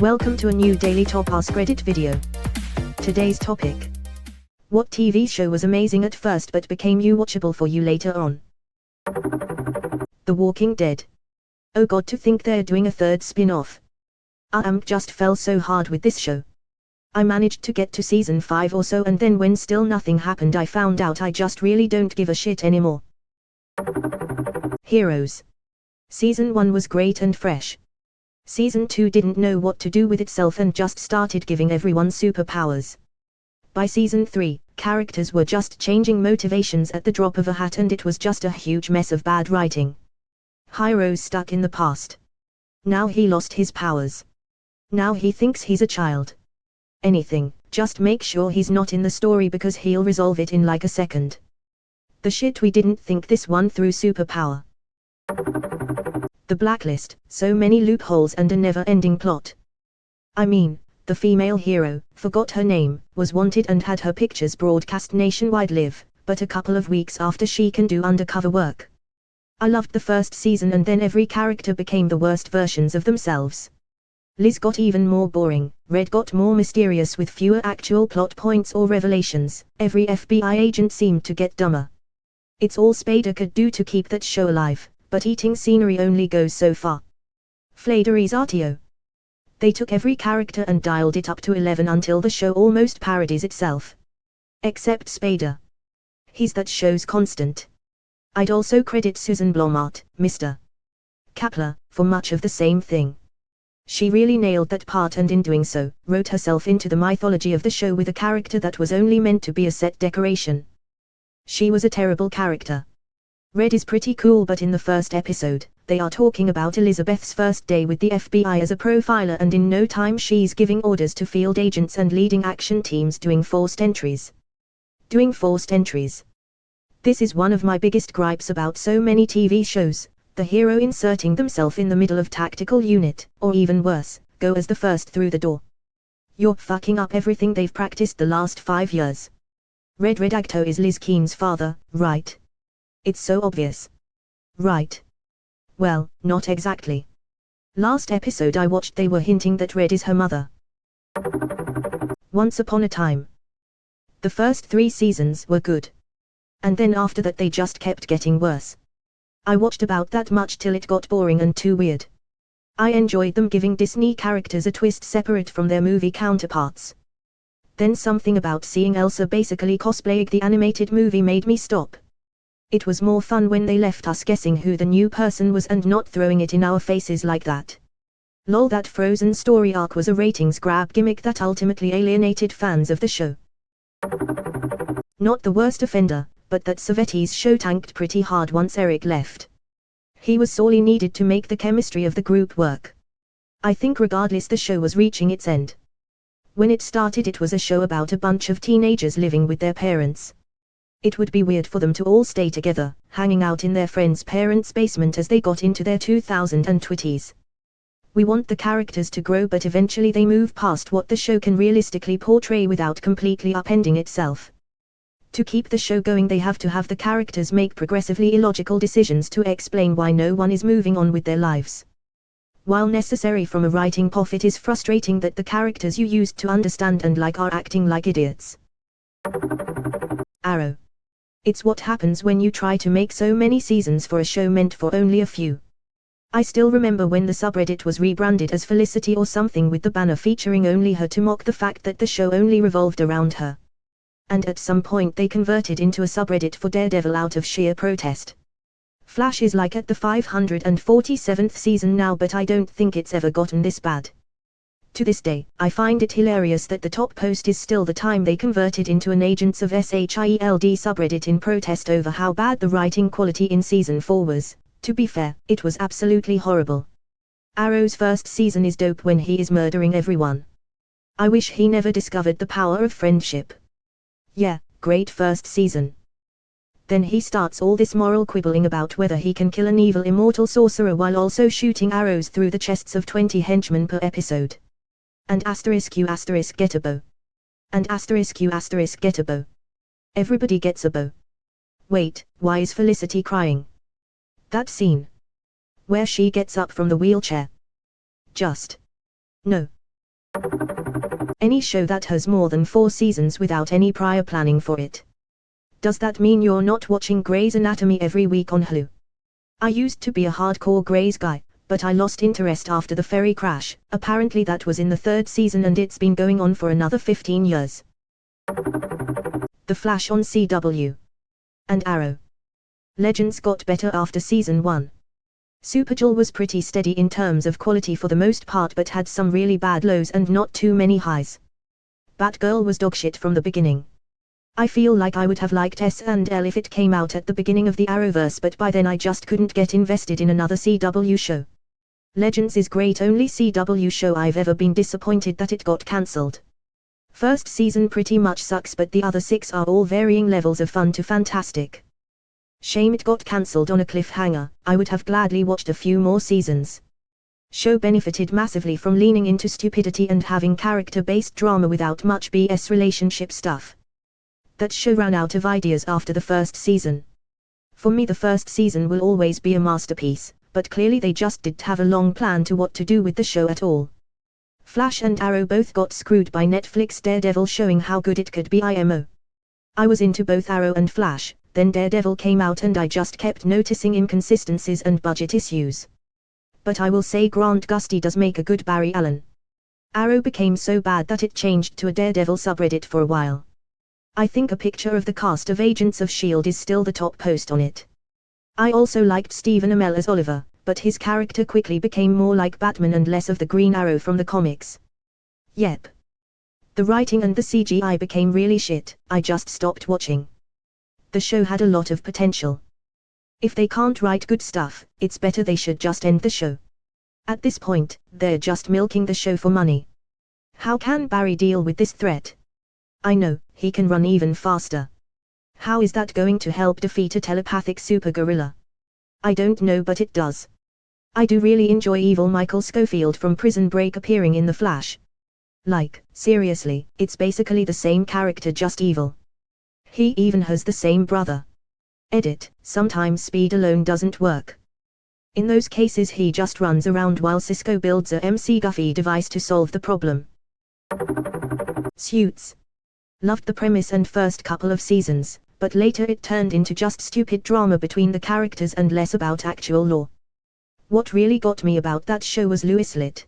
Welcome to a new daily top Askreddit video. Today's topic. What TV show was amazing at first but became unwatchable for you later on? The Walking Dead. Oh god, to think they're doing a third spin-off. Just fell so hard with this show. I managed to get to season 5 or so, and then when still nothing happened I found out I just really don't give a shit anymore. Heroes. Season 1 was great and fresh. Season 2 didn't know what to do with itself and just started giving everyone superpowers. By season 3, characters were just changing motivations at the drop of a hat and it was just a huge mess of bad writing. Hero's stuck in the past. Now he lost his powers. Now he thinks he's a child. Anything, just make sure he's not in the story because he'll resolve it in like a second. The shit, we didn't think this one through superpower. The Blacklist, so many loopholes and a never-ending plot. I mean, the female hero, forgot her name, was wanted and had her pictures broadcast nationwide live, but a couple of weeks after she can do undercover work. I loved the first season and then every character became the worst versions of themselves. Liz got even more boring, Red got more mysterious with fewer actual plot points or revelations, every FBI agent seemed to get dumber. It's all Spader could do to keep that show alive, but eating scenery only goes so far. Fladery's RTO. They took every character and dialed it up to 11 until the show almost parodies itself. Except Spader. He's that show's constant. I'd also credit Susan Blomart, Mr. Kapler, for much of the same thing. She really nailed that part and in doing so, wrote herself into the mythology of the show with a character that was only meant to be a set decoration. She was a terrible character. Red is pretty cool, but in the first episode, they are talking about Elizabeth's first day with the FBI as a profiler and in no time she's giving orders to field agents and leading action teams doing forced entries. Doing forced entries. This is one of my biggest gripes about so many TV shows, the hero inserting themselves in the middle of tactical unit, or even worse, go as the first through the door. You're fucking up everything they've practiced the last 5 years. Red Redacto is Liz Keen's father, right? It's so obvious. Right. Well, not exactly. Last episode I watched they were hinting that Red is her mother. Once Upon a Time. The first 3 seasons were good. And then after that they just kept getting worse. I watched about that much till it got boring and too weird. I enjoyed them giving Disney characters a twist separate from their movie counterparts. Then something about seeing Elsa basically cosplaying the animated movie made me stop. It was more fun when they left us guessing who the new person was and not throwing it in our faces like that. Lol, that Frozen story arc was a ratings grab gimmick that ultimately alienated fans of the show. Not the worst offender, but that Savetti's show tanked pretty hard once Eric left. He was sorely needed to make the chemistry of the group work. I think regardless the show was reaching its end. When it started it was a show about a bunch of teenagers living with their parents. It would be weird for them to all stay together, hanging out in their friends' parents' basement as they got into their 2020s. We want the characters to grow, but eventually they move past what the show can realistically portray without completely upending itself. To keep the show going they have to have the characters make progressively illogical decisions to explain why no one is moving on with their lives. While necessary from a writing point, it is frustrating that the characters you used to understand and like are acting like idiots. Arrow. It's what happens when you try to make so many seasons for a show meant for only a few. I still remember when the subreddit was rebranded as Felicity or something with the banner featuring only her to mock the fact that the show only revolved around her. And at some point they converted into a subreddit for Daredevil out of sheer protest. Flash is like at the 547th season now, but I don't think it's ever gotten this bad. To this day, I find it hilarious that the top post is still the time they converted into an Agents of SHIELD subreddit in protest over how bad the writing quality in season 4 was. To be fair, it was absolutely horrible. Arrow's first season is dope when he is murdering everyone. I wish he never discovered the power of friendship. Yeah, great first season. Then he starts all this moral quibbling about whether he can kill an evil immortal sorcerer while also shooting arrows through the chests of 20 henchmen per episode. And *U** get a bow. And *U** get a bow. Everybody gets a bow. Wait, why is Felicity crying? That scene. Where she gets up from the wheelchair. Just. No. Any show that has more than 4 seasons without any prior planning for it. Does that mean you're not watching Grey's Anatomy every week on Hulu? I used to be a hardcore Grey's guy, but I lost interest after the ferry crash. Apparently that was in the 3rd season and it's been going on for another 15 years. The Flash on CW. And Arrow. Legends got better after season 1. Supergirl was pretty steady in terms of quality for the most part but had some really bad lows and not too many highs. Batgirl was dogshit from the beginning. I feel like I would have liked S&L if it came out at the beginning of the Arrowverse, but by then I just couldn't get invested in another CW show. Legends is great, only CW show I've ever been disappointed that it got cancelled. First season pretty much sucks, but the other 6 are all varying levels of fun to fantastic. Shame it got cancelled on a cliffhanger. I would have gladly watched a few more seasons. Show benefited massively from leaning into stupidity and having character-based drama without much BS relationship stuff. That show ran out of ideas after the 1st season. For me the 1st season will always be a masterpiece, but clearly they just didn't have a long plan to what to do with the show at all. Flash and Arrow both got screwed by Netflix Daredevil showing how good it could be. IMO. I was into both Arrow and Flash, then Daredevil came out and I just kept noticing inconsistencies and budget issues. But I will say Grant Gustin does make a good Barry Allen. Arrow became so bad that it changed to a Daredevil subreddit for a while. I think a picture of the cast of Agents of S.H.I.E.L.D. is still the top post on it. I also liked Stephen Amell as Oliver, but his character quickly became more like Batman and less of the Green Arrow from the comics. Yep. The writing and the CGI became really shit. I just stopped watching. The show had a lot of potential. If they can't write good stuff, it's better they should just end the show. At this point, they're just milking the show for money. How can Barry deal with this threat? I know, he can run even faster. How is that going to help defeat a telepathic super gorilla? I don't know, but it does. I do really enjoy evil Michael Scofield from Prison Break appearing in The Flash. Like, seriously, it's basically the same character, just evil. He even has the same brother. Edit, sometimes speed alone doesn't work. In those cases he just runs around while Cisco builds a MC Guffey device to solve the problem. Suits. Loved the premise and first couple of seasons, but later it turned into just stupid drama between the characters and less about actual lore. What really got me about that show was Louis Litt.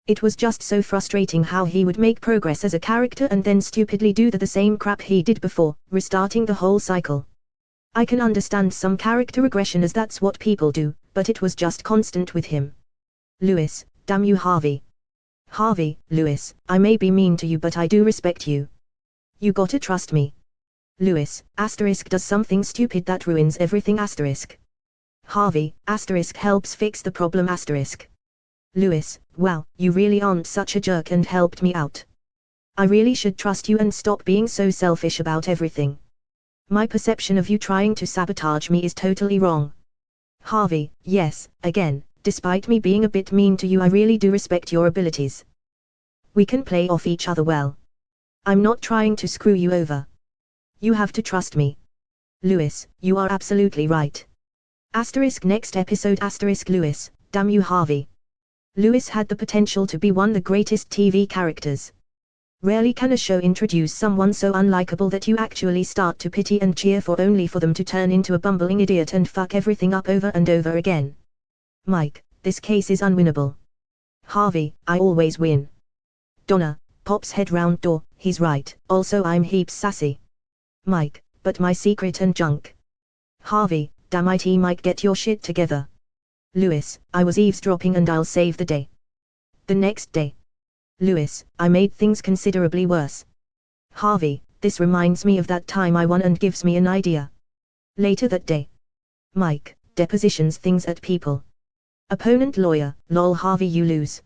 It was just so frustrating how he would make progress as a character and then stupidly do the same crap he did before, restarting the whole cycle. I can understand some character regression as that's what people do, but it was just constant with him. Louis, damn you Harvey. Harvey, Louis, I may be mean to you but I do respect you. You gotta trust me. Louis, asterisk does something stupid that ruins everything asterisk. Harvey, asterisk helps fix the problem asterisk. Louis, wow, you really aren't such a jerk and helped me out. I really should trust you and stop being so selfish about everything. My perception of you trying to sabotage me is totally wrong. Harvey, yes, again, despite me being a bit mean to you I really do respect your abilities. We can play off each other well. I'm not trying to screw you over. You have to trust me. Louis, you are absolutely right. Asterisk next episode asterisk Louis, damn you Harvey. Louis had the potential to be one of the greatest TV characters. Rarely can a show introduce someone so unlikable that you actually start to pity and cheer for only for them to turn into a bumbling idiot and fuck everything up over and over again. Mike, this case is unwinnable. Harvey, I always win. Donna, pops head round door, he's right, also I'm heaps sassy. Mike, but my secret and junk. Harvey, damn it Mike, get your shit together. Louis, I was eavesdropping and I'll save the day. The next day. Louis, I made things considerably worse. Harvey, this reminds me of that time I won and gives me an idea. Later that day. Mike, depositions things at people. Opponent lawyer, lol Harvey you lose.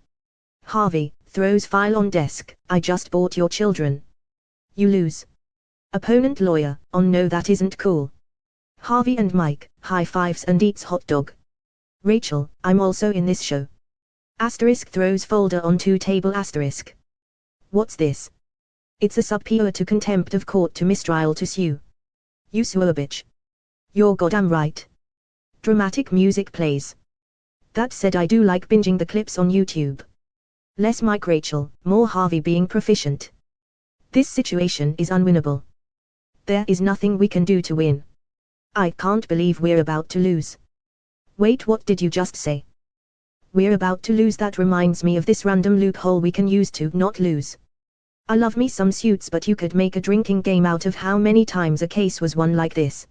Harvey, throws file on desk, I just bought your children. You lose. Opponent lawyer, oh no that isn't cool. Harvey and Mike, high fives and eats hot dog. Rachel, I'm also in this show. Asterisk throws folder onto table asterisk. What's this? It's a subpoena to contempt of court to mistrial to sue. You sue a bitch. You're goddamn right. Dramatic music plays. That said I do like binging the clips on YouTube. Less Mike Rachel, more Harvey being proficient. This situation is unwinnable. There is nothing we can do to win. I can't believe we're about to lose. Wait, what did you just say? We're about to lose. That reminds me of this random loophole we can use to not lose. I love me some suits, but you could make a drinking game out of how many times a case was won like this.